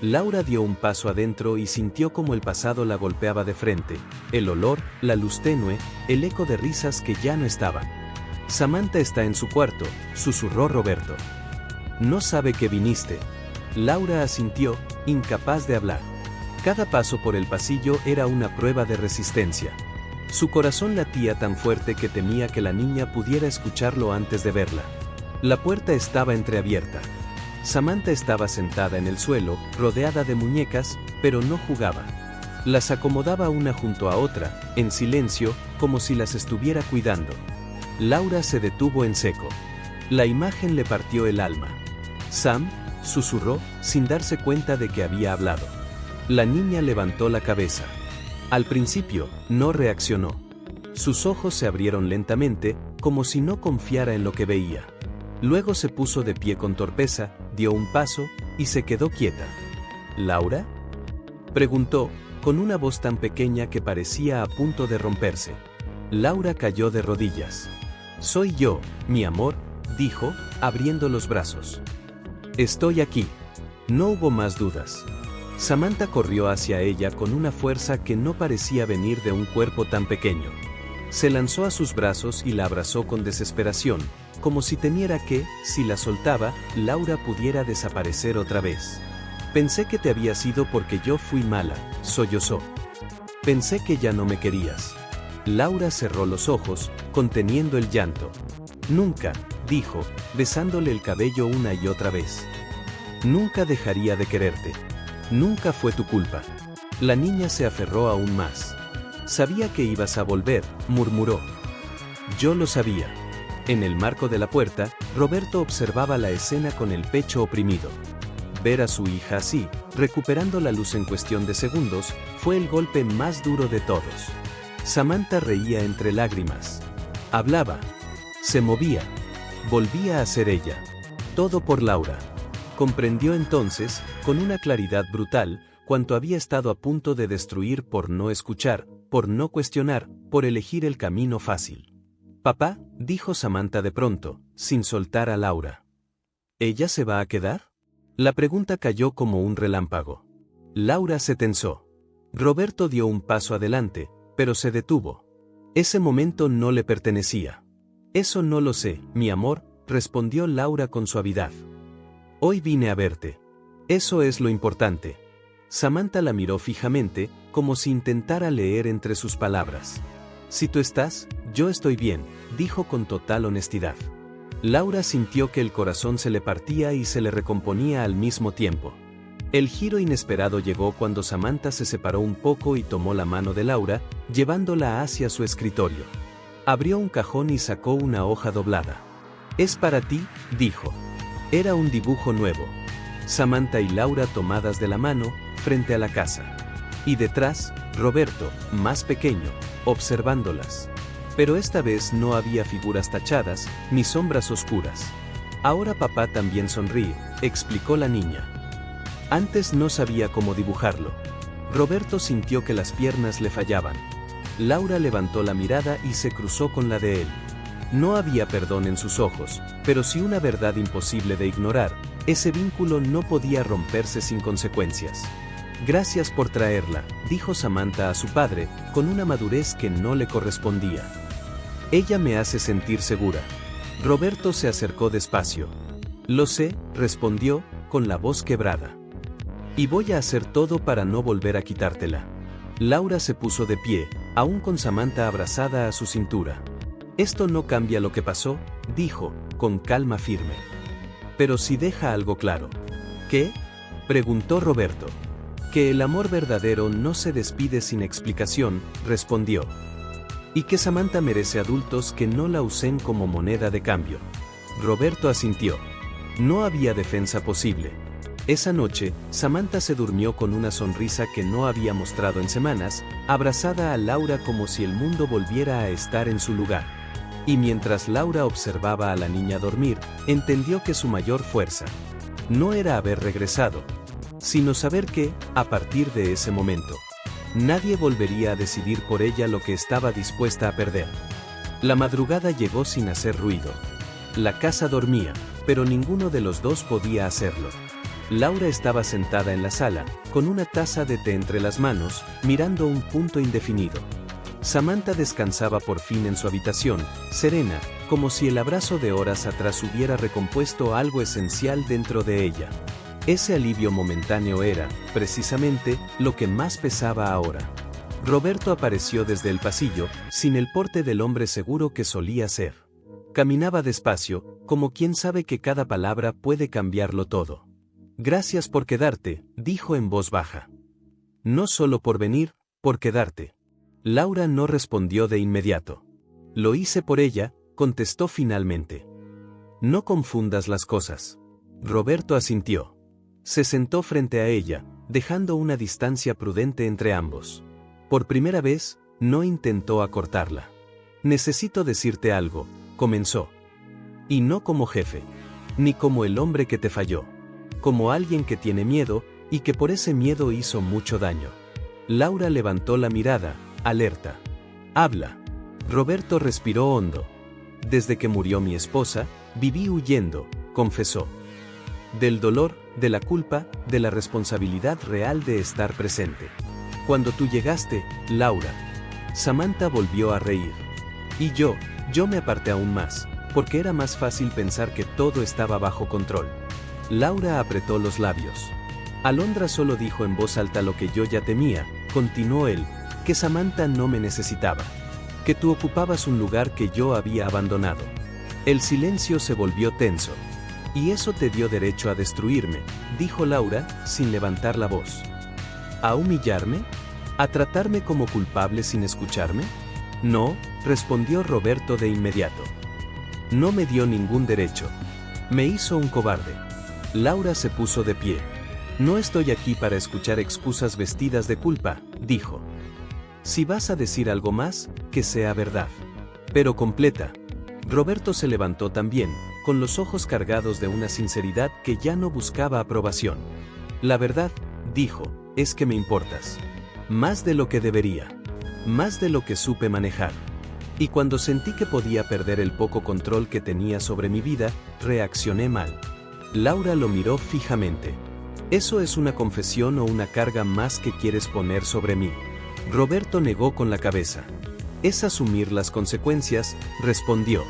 Laura dio un paso adentro y sintió como el pasado la golpeaba de frente, el olor, la luz tenue, el eco de risas que ya no estaban. Samantha está en su cuarto, susurró Roberto. No sabe que viniste. Laura asintió, incapaz de hablar. Cada paso por el pasillo era una prueba de resistencia. Su corazón latía tan fuerte que temía que la niña pudiera escucharlo antes de verla. La puerta estaba entreabierta. Samantha estaba sentada en el suelo, rodeada de muñecas, pero no jugaba. Las acomodaba una junto a otra, en silencio, como si las estuviera cuidando. Laura se detuvo en seco. La imagen le partió el alma. «Sam», susurró, sin darse cuenta de que había hablado. La niña levantó la cabeza. Al principio, no reaccionó. Sus ojos se abrieron lentamente, como si no confiara en lo que veía. Luego se puso de pie con torpeza, dio un paso, y se quedó quieta. «¿Laura?», preguntó, con una voz tan pequeña que parecía a punto de romperse. Laura cayó de rodillas. «Soy yo, mi amor», dijo, abriendo los brazos. «Estoy aquí». No hubo más dudas. Samantha corrió hacia ella con una fuerza que no parecía venir de un cuerpo tan pequeño. Se lanzó a sus brazos y la abrazó con desesperación, como si temiera que, si la soltaba, Laura pudiera desaparecer otra vez. «Pensé que te habías ido porque yo fui mala», sollozó. «Pensé que ya no me querías». Laura cerró los ojos, conteniendo el llanto. «Nunca», dijo, besándole el cabello una y otra vez. «Nunca dejaría de quererte. Nunca fue tu culpa». La niña se aferró aún más. «Sabía que ibas a volver», murmuró. «Yo lo sabía». En el marco de la puerta, Roberto observaba la escena con el pecho oprimido. Ver a su hija así, recuperando la luz en cuestión de segundos, fue el golpe más duro de todos. Samantha reía entre lágrimas. Hablaba. Se movía. Volvía a ser ella. Todo por Laura. Comprendió entonces, con una claridad brutal, cuanto había estado a punto de destruir por no escuchar, por no cuestionar, por elegir el camino fácil. «Papá», dijo Samantha de pronto, sin soltar a Laura. «¿Ella se va a quedar?». La pregunta cayó como un relámpago. Laura se tensó. Roberto dio un paso adelante, pero se detuvo. Ese momento no le pertenecía. «Eso no lo sé, mi amor», respondió Laura con suavidad. «Hoy vine a verte. Eso es lo importante». Samantha la miró fijamente, como si intentara leer entre sus palabras. «Si tú estás, yo estoy bien», dijo con total honestidad. Laura sintió que el corazón se le partía y se le recomponía al mismo tiempo. El giro inesperado llegó cuando Samantha se separó un poco y tomó la mano de Laura, llevándola hacia su escritorio. Abrió un cajón y sacó una hoja doblada. «Es para ti», dijo. Era un dibujo nuevo. Samantha y Laura tomadas de la mano, frente a la casa. Y detrás, Roberto, más pequeño, observándolas. Pero esta vez no había figuras tachadas, ni sombras oscuras. «Ahora papá también sonríe», explicó la niña. Antes no sabía cómo dibujarlo. Roberto sintió que las piernas le fallaban. Laura levantó la mirada y se cruzó con la de él. No había perdón en sus ojos, pero sí una verdad imposible de ignorar. Ese vínculo no podía romperse sin consecuencias. «Gracias por traerla», dijo Samantha a su padre, con una madurez que no le correspondía. «Ella me hace sentir segura». Roberto se acercó despacio. «Lo sé», respondió, con la voz quebrada. «Y voy a hacer todo para no volver a quitártela». Laura se puso de pie, aún con Samantha abrazada a su cintura. «Esto no cambia lo que pasó», dijo, con calma firme. «Pero sí deja algo claro». «¿Qué?», preguntó Roberto. «Que el amor verdadero no se despide sin explicación», respondió. «Y que Samantha merece adultos que no la usen como moneda de cambio». Roberto asintió. No había defensa posible. Esa noche, Samantha se durmió con una sonrisa que no había mostrado en semanas, abrazada a Laura como si el mundo volviera a estar en su lugar. Y mientras Laura observaba a la niña dormir, entendió que su mayor fuerza no era haber regresado, sino saber que, a partir de ese momento, nadie volvería a decidir por ella lo que estaba dispuesta a perder. La madrugada llegó sin hacer ruido. La casa dormía, pero ninguno de los dos podía hacerlo. Laura estaba sentada en la sala, con una taza de té entre las manos, mirando un punto indefinido. Samantha descansaba por fin en su habitación, serena, como si el abrazo de horas atrás hubiera recompuesto algo esencial dentro de ella. Ese alivio momentáneo era, precisamente, lo que más pesaba ahora. Roberto apareció desde el pasillo, sin el porte del hombre seguro que solía ser. Caminaba despacio, como quien sabe que cada palabra puede cambiarlo todo. «Gracias por quedarte», dijo en voz baja. «No solo por venir, por quedarte». Laura no respondió de inmediato. «Lo hice por ella», contestó finalmente. «No confundas las cosas». Roberto asintió. Se sentó frente a ella, dejando una distancia prudente entre ambos. Por primera vez, no intentó acortarla. «Necesito decirte algo», comenzó. «Y no como jefe. Ni como el hombre que te falló. Como alguien que tiene miedo, y que por ese miedo hizo mucho daño». Laura levantó la mirada, alerta. «Habla». Roberto respiró hondo. «Desde que murió mi esposa, viví huyendo», confesó. «Del dolor, de la culpa, de la responsabilidad real de estar presente. Cuando tú llegaste, Laura». Samantha volvió a reír. «Y yo me aparté aún más, porque era más fácil pensar que todo estaba bajo control». Laura apretó los labios. «Alondra solo dijo en voz alta lo que yo ya temía», continuó él, «que Samantha no me necesitaba. Que tú ocupabas un lugar que yo había abandonado». El silencio se volvió tenso. «Y eso te dio derecho a destruirme», dijo Laura, sin levantar la voz. «¿A humillarme? ¿A tratarme como culpable sin escucharme?» «No», respondió Roberto de inmediato. «No me dio ningún derecho. Me hizo un cobarde». Laura se puso de pie. «No estoy aquí para escuchar excusas vestidas de culpa», dijo. «Si vas a decir algo más, que sea verdad. Pero completa». Roberto se levantó también, con los ojos cargados de una sinceridad que ya no buscaba aprobación. «La verdad», dijo, «es que me importas. Más de lo que debería. Más de lo que supe manejar. Y cuando sentí que podía perder el poco control que tenía sobre mi vida, reaccioné mal». Laura lo miró fijamente. «¿Eso es una confesión o una carga más que quieres poner sobre mí?» Roberto negó con la cabeza. «Es asumir las consecuencias», respondió.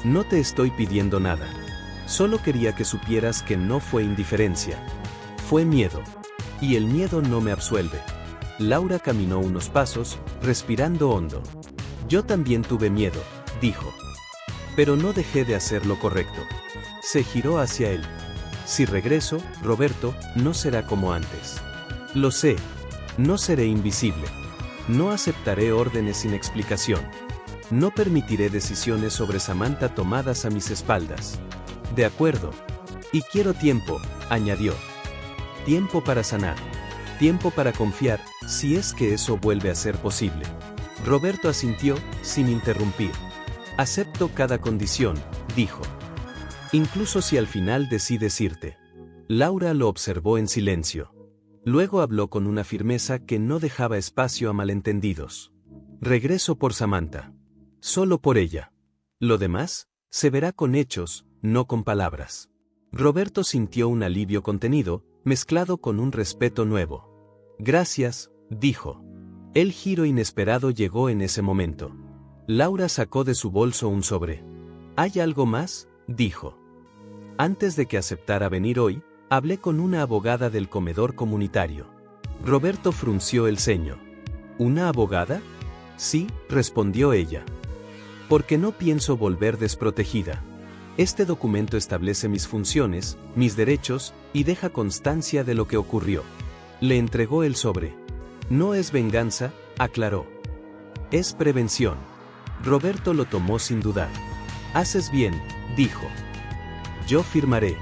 «No te estoy pidiendo nada. Solo quería que supieras que no fue indiferencia. Fue miedo. Y el miedo no me absuelve». Laura caminó unos pasos, respirando hondo. «Yo también tuve miedo», dijo. «Pero no dejé de hacer lo correcto». Se giró hacia él. «Si regreso, Roberto, no será como antes. Lo sé. No seré invisible. No aceptaré órdenes sin explicación. No permitiré decisiones sobre Samantha tomadas a mis espaldas». «De acuerdo. Y quiero tiempo», añadió. «Tiempo para sanar. Tiempo para confiar, si es que eso vuelve a ser posible». Roberto asintió, sin interrumpir. «Acepto cada condición», dijo. «Incluso si al final decides irte». Laura lo observó en silencio. Luego habló con una firmeza que no dejaba espacio a malentendidos. «Regreso por Samantha. Solo por ella. Lo demás, se verá con hechos, no con palabras». Roberto sintió un alivio contenido, mezclado con un respeto nuevo. «Gracias», dijo. El giro inesperado llegó en ese momento. Laura sacó de su bolso un sobre. «¿Hay algo más?», dijo. «Antes de que aceptara venir hoy, hablé con una abogada del comedor comunitario». Roberto frunció el ceño. «¿Una abogada?». «Sí», respondió ella. «Porque no pienso volver desprotegida. Este documento establece mis funciones, mis derechos, y deja constancia de lo que ocurrió». Le entregó el sobre. «No es venganza», aclaró. «Es prevención». Roberto lo tomó sin dudar. «Haces bien», dijo. «Yo firmaré».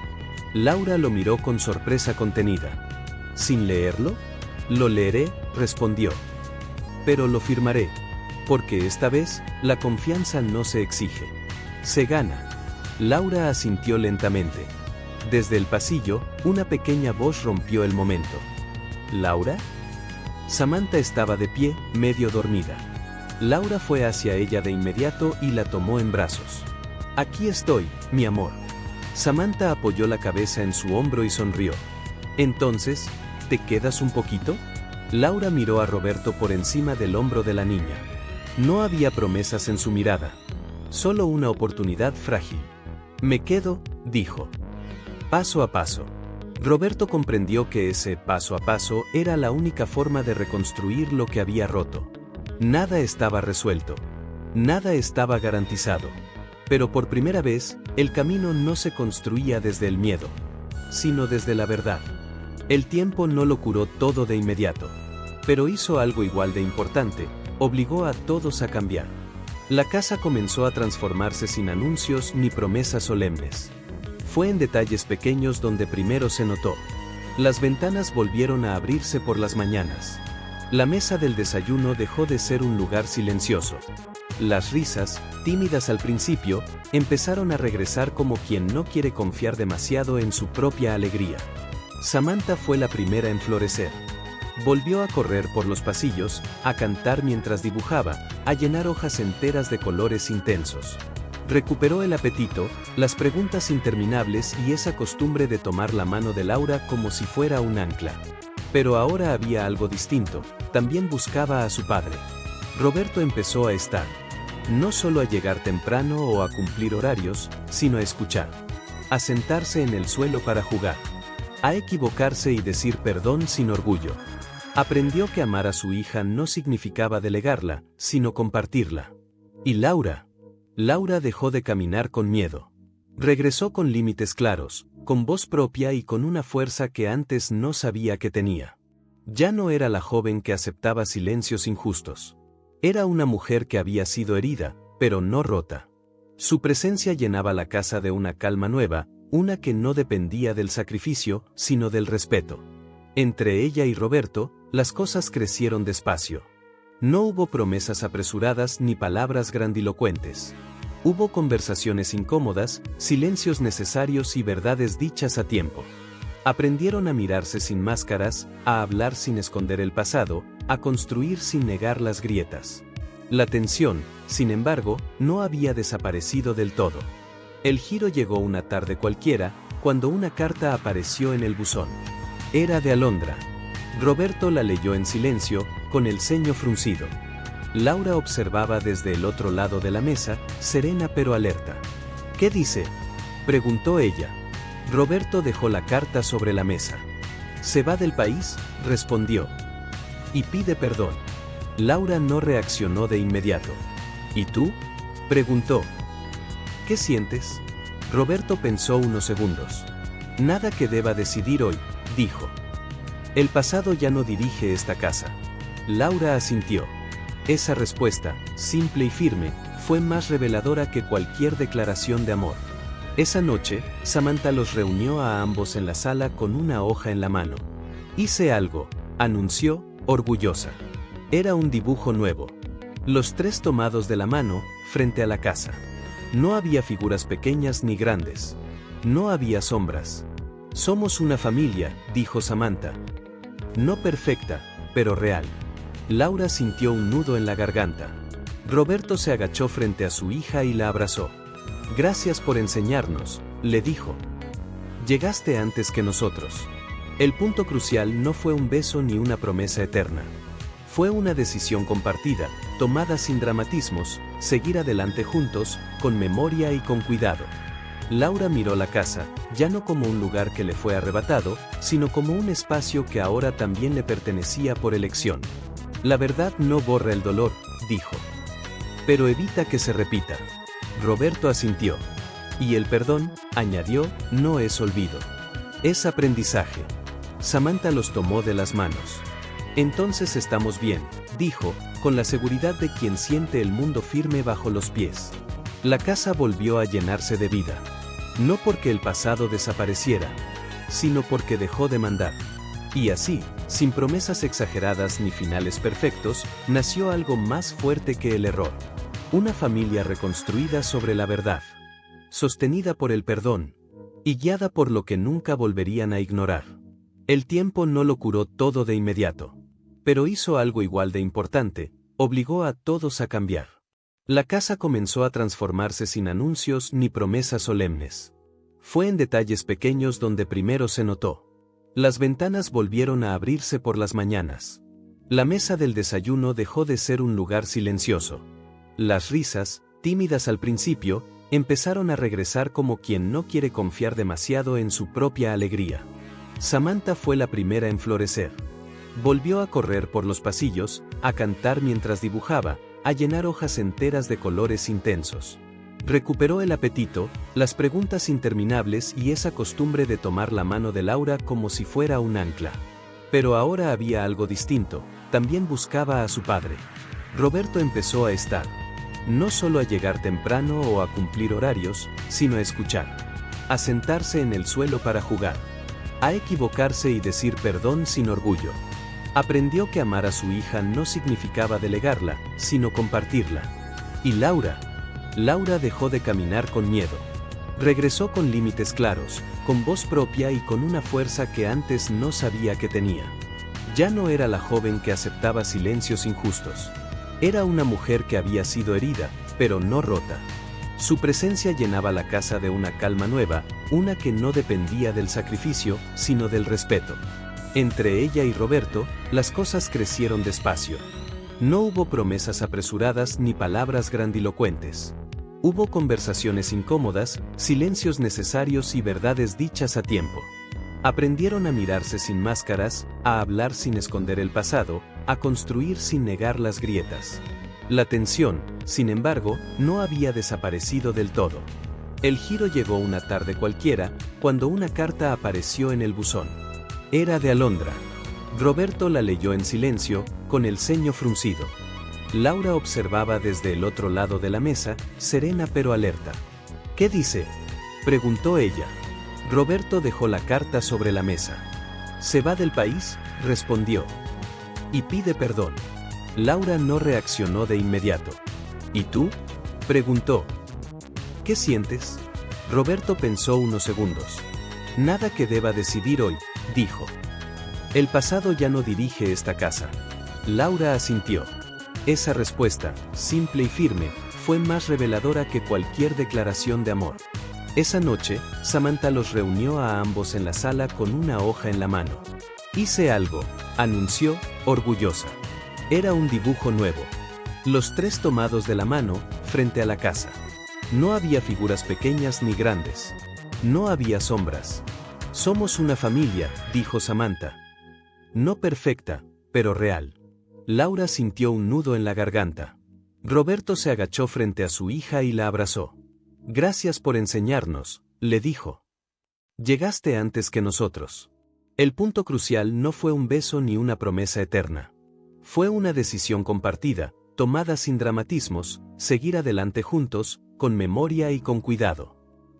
Laura lo miró con sorpresa contenida. «¿Sin leerlo?». «Lo leeré», respondió. «Pero lo firmaré. Porque esta vez, la confianza no se exige. Se gana». Laura asintió lentamente. Desde el pasillo, una pequeña voz rompió el momento. «¿Laura?». Samantha estaba de pie, medio dormida. Laura fue hacia ella de inmediato y la tomó en brazos. Aquí estoy, mi amor. Samantha apoyó la cabeza en su hombro y sonrió. Entonces, ¿te quedas un poquito? Laura miró a Roberto por encima del hombro de la niña. No había promesas en su mirada. Solo una oportunidad frágil. Me quedo, dijo. Paso a paso. Roberto comprendió que ese paso a paso era la única forma de reconstruir lo que había roto. Nada estaba resuelto. Nada estaba garantizado. Pero por primera vez, el camino no se construía desde el miedo, sino desde la verdad. El tiempo no lo curó todo de inmediato, pero hizo algo igual de importante, obligó a todos a cambiar. La casa comenzó a transformarse sin anuncios ni promesas solemnes. Fue en detalles pequeños donde primero se notó. Las ventanas volvieron a abrirse por las mañanas. La mesa del desayuno dejó de ser un lugar silencioso. Las risas, tímidas al principio, empezaron a regresar como quien no quiere confiar demasiado en su propia alegría. Samantha fue la primera en florecer. Volvió a correr por los pasillos, a cantar mientras dibujaba, a llenar hojas enteras de colores intensos. Recuperó el apetito, las preguntas interminables y esa costumbre de tomar la mano de Laura como si fuera un ancla. Pero ahora había algo distinto, también buscaba a su padre. Roberto empezó a estar. No solo a llegar temprano o a cumplir horarios, sino a escuchar. A sentarse en el suelo para jugar. A equivocarse y decir perdón sin orgullo. Aprendió que amar a su hija no significaba delegarla, sino compartirla. ¿Y Laura? Laura dejó de caminar con miedo. Regresó con límites claros, con voz propia y con una fuerza que antes no sabía que tenía. Ya no era la joven que aceptaba silencios injustos. Era una mujer que había sido herida, pero no rota. Su presencia llenaba la casa de una calma nueva, una que no dependía del sacrificio, sino del respeto. Entre ella y Roberto, las cosas crecieron despacio. No hubo promesas apresuradas ni palabras grandilocuentes. Hubo conversaciones incómodas, silencios necesarios y verdades dichas a tiempo. Aprendieron a mirarse sin máscaras, a hablar sin esconder el pasado, a construir sin negar las grietas. La tensión, sin embargo, no había desaparecido del todo. El giro llegó una tarde cualquiera, cuando una carta apareció en el buzón. Era de Alondra. Roberto la leyó en silencio, con el ceño fruncido. Laura observaba desde el otro lado de la mesa, serena pero alerta. ¿Qué dice?, preguntó ella. Roberto dejó la carta sobre la mesa. ¿Se va del país?, respondió. Y pide perdón. Laura no reaccionó de inmediato. ¿Y tú?, preguntó. ¿Qué sientes? Roberto pensó unos segundos. Nada que deba decidir hoy, dijo. El pasado ya no dirige esta casa. Laura asintió. Esa respuesta, simple y firme, fue más reveladora que cualquier declaración de amor. Esa noche, Samantha los reunió a ambos en la sala con una hoja en la mano. Hice algo, anunció, orgullosa. Era un dibujo nuevo. Los tres tomados de la mano, frente a la casa. No había figuras pequeñas ni grandes. No había sombras. Somos una familia, dijo Samantha. No perfecta, pero real. Laura sintió un nudo en la garganta. Roberto se agachó frente a su hija y la abrazó. Gracias por enseñarnos, le dijo. Llegaste antes que nosotros. El punto crucial no fue un beso ni una promesa eterna. Fue una decisión compartida, tomada sin dramatismos, seguir adelante juntos, con memoria y con cuidado. Laura miró la casa, ya no como un lugar que le fue arrebatado, sino como un espacio que ahora también le pertenecía por elección. La verdad no borra el dolor, dijo. Pero evita que se repita. Roberto asintió. Y el perdón, añadió, no es olvido. Es aprendizaje. Samantha los tomó de las manos. Entonces estamos bien, dijo, con la seguridad de quien siente el mundo firme bajo los pies. La casa volvió a llenarse de vida. No porque el pasado desapareciera, sino porque dejó de mandar. Y así, sin promesas exageradas ni finales perfectos, nació algo más fuerte que el error. Una familia reconstruida sobre la verdad. Sostenida por el perdón. Y guiada por lo que nunca volverían a ignorar. El tiempo no lo curó todo de inmediato. Pero hizo algo igual de importante, obligó a todos a cambiar. La casa comenzó a transformarse sin anuncios ni promesas solemnes. Fue en detalles pequeños donde primero se notó. Las ventanas volvieron a abrirse por las mañanas. La mesa del desayuno dejó de ser un lugar silencioso. Las risas, tímidas al principio, empezaron a regresar como quien no quiere confiar demasiado en su propia alegría. Samantha fue la primera en florecer. Volvió a correr por los pasillos, a cantar mientras dibujaba, a llenar hojas enteras de colores intensos. Recuperó el apetito, las preguntas interminables y esa costumbre de tomar la mano de Laura como si fuera un ancla. Pero ahora había algo distinto, también buscaba a su padre. Roberto empezó a estar. No solo a llegar temprano o a cumplir horarios, sino a escuchar. A sentarse en el suelo para jugar. A equivocarse y decir perdón sin orgullo. Aprendió que amar a su hija no significaba delegarla, sino compartirla. Y Laura dejó de caminar con miedo. Regresó con límites claros, con voz propia y con una fuerza que antes no sabía que tenía. Ya no era la joven que aceptaba silencios injustos. Era una mujer que había sido herida, pero no rota. Su presencia llenaba la casa de una calma nueva, una que no dependía del sacrificio, sino del respeto. Entre ella y Roberto, las cosas crecieron despacio. No hubo promesas apresuradas ni palabras grandilocuentes. Hubo conversaciones incómodas, silencios necesarios y verdades dichas a tiempo. Aprendieron a mirarse sin máscaras, a hablar sin esconder el pasado, a construir sin negar las grietas. La tensión, sin embargo, no había desaparecido del todo. El giro llegó una tarde cualquiera, cuando una carta apareció en el buzón. Era de Alondra. Roberto la leyó en silencio, con el ceño fruncido. Laura observaba desde el otro lado de la mesa, serena pero alerta. ¿Qué dice?, preguntó ella. Roberto dejó la carta sobre la mesa. ¿Se va del país?, respondió. Y pide perdón. Laura no reaccionó de inmediato. ¿Y tú?, preguntó. ¿Qué sientes? Roberto pensó unos segundos. Nada que deba decidir hoy, dijo. El pasado ya no dirige esta casa. Laura asintió. Esa respuesta, simple y firme, fue más reveladora que cualquier declaración de amor. Esa noche, Samantha los reunió a ambos en la sala con una hoja en la mano. Hice algo, anunció, orgullosa. Era un dibujo nuevo. Los tres tomados de la mano, frente a la casa. No había figuras pequeñas ni grandes. No había sombras. Somos una familia, dijo Samantha. No perfecta, pero real. Laura sintió un nudo en la garganta. Roberto se agachó frente a su hija y la abrazó. Gracias por enseñarnos, le dijo. Llegaste antes que nosotros. El punto crucial no fue un beso ni una promesa eterna. Fue una decisión compartida, tomada sin dramatismos, seguir adelante juntos, con memoria y con cuidado.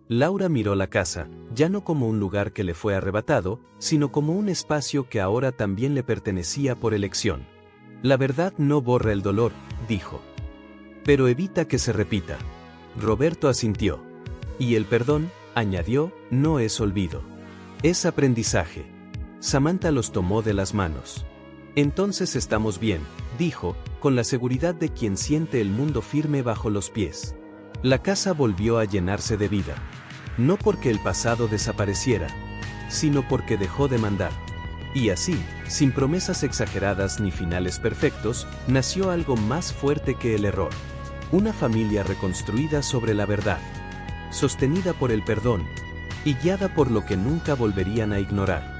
Laura miró la casa, ya no como un lugar que le fue arrebatado, sino como un espacio que ahora también le pertenecía por elección. La verdad no borra el dolor, dijo. Pero evita que se repita. Roberto asintió. Y el perdón, añadió, no es olvido. Es aprendizaje. Samantha los tomó de las manos. Entonces estamos bien, dijo, con la seguridad de quien siente el mundo firme bajo los pies. La casa volvió a llenarse de vida. No porque el pasado desapareciera, sino porque dejó de mandar. Y así, sin promesas exageradas ni finales perfectos, nació algo más fuerte que el error. Una familia reconstruida sobre la verdad, sostenida por el perdón, y guiada por lo que nunca volverían a ignorar.